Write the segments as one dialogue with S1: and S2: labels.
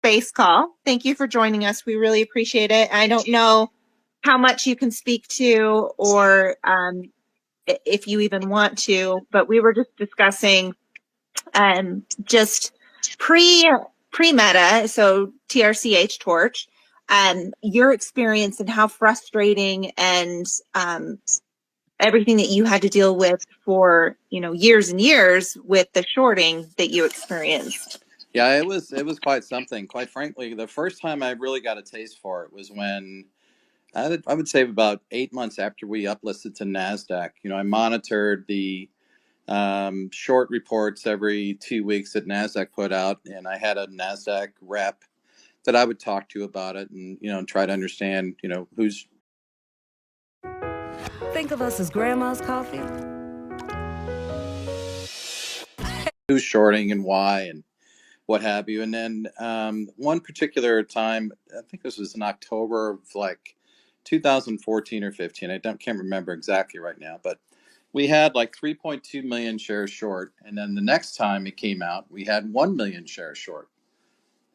S1: space call. Thank you for joining us. We really appreciate it. I don't know how much you can speak to or if you even want to, but we were just discussing just pre-meta, so TRCH Torch, your experience and how frustrating and everything that you had to deal with for years and years with the shorting that you experienced.
S2: Yeah, it was quite something. Quite frankly, the first time I really got a taste for it was when I would say about 8 months after we uplisted to Nasdaq. I monitored the short reports every 2 weeks that Nasdaq put out, and I had a Nasdaq rep that I would talk to about it, and try to understand who's
S3: Think of us as grandma's coffee.
S2: who's shorting and why and what have you. And then one particular time, I think this was in October of like 2014 or 15. Can't remember exactly right now, but we had like 3.2 million shares short. And then the next time it came out, we had 1 million shares short.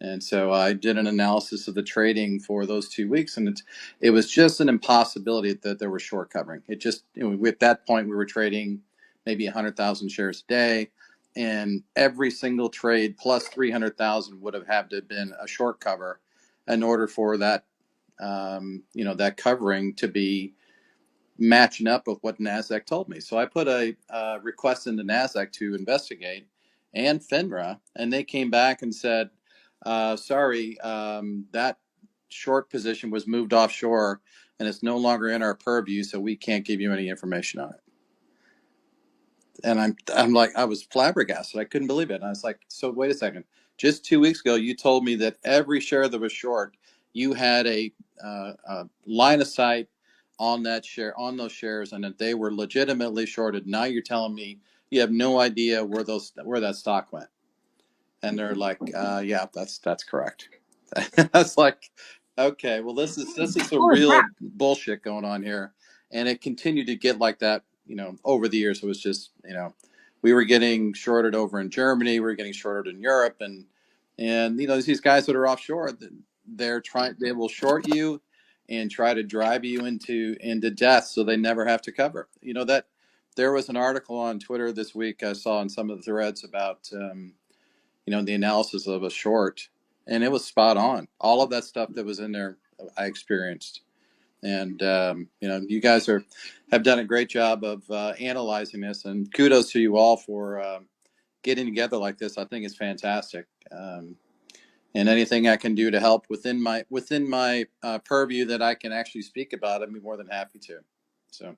S2: And so I did an analysis of the trading for those 2 weeks, and it was just an impossibility that there was short covering. It just, at that point, we were trading maybe 100,000 shares a day, and every single trade plus 300,000 would have had to have been a short cover in order for that, that covering to be matching up with what NASDAQ told me. So I put a request into NASDAQ to investigate and FINRA, and they came back and said, sorry, that short position was moved offshore and it's no longer in our purview, so we can't give you any information on it. And I'm like, I was flabbergasted. I couldn't believe it. And I was like, so wait a second. Just 2 weeks ago, you told me that every share that was short, you had a line of sight on that share, on those shares, and that they were legitimately shorted. Now you're telling me you have no idea where that stock went. And they're like, yeah, that's correct. That's like, okay, well, this is some real bullshit going on here. And it continued to get like that, over the years. It was just, we were getting shorted over in Germany, we were getting shorted in Europe, and these guys that are offshore, they will short you and try to drive you into death, so they never have to cover. That there was an article on Twitter this week I saw in some of the threads about the analysis of a short, and it was spot on. All of that stuff that was in there, I experienced. And you guys have done a great job of analyzing this, and kudos to you all for getting together like this. I think it's fantastic. And anything I can do to help within my purview that I can actually speak about, I'd be more than happy to. So.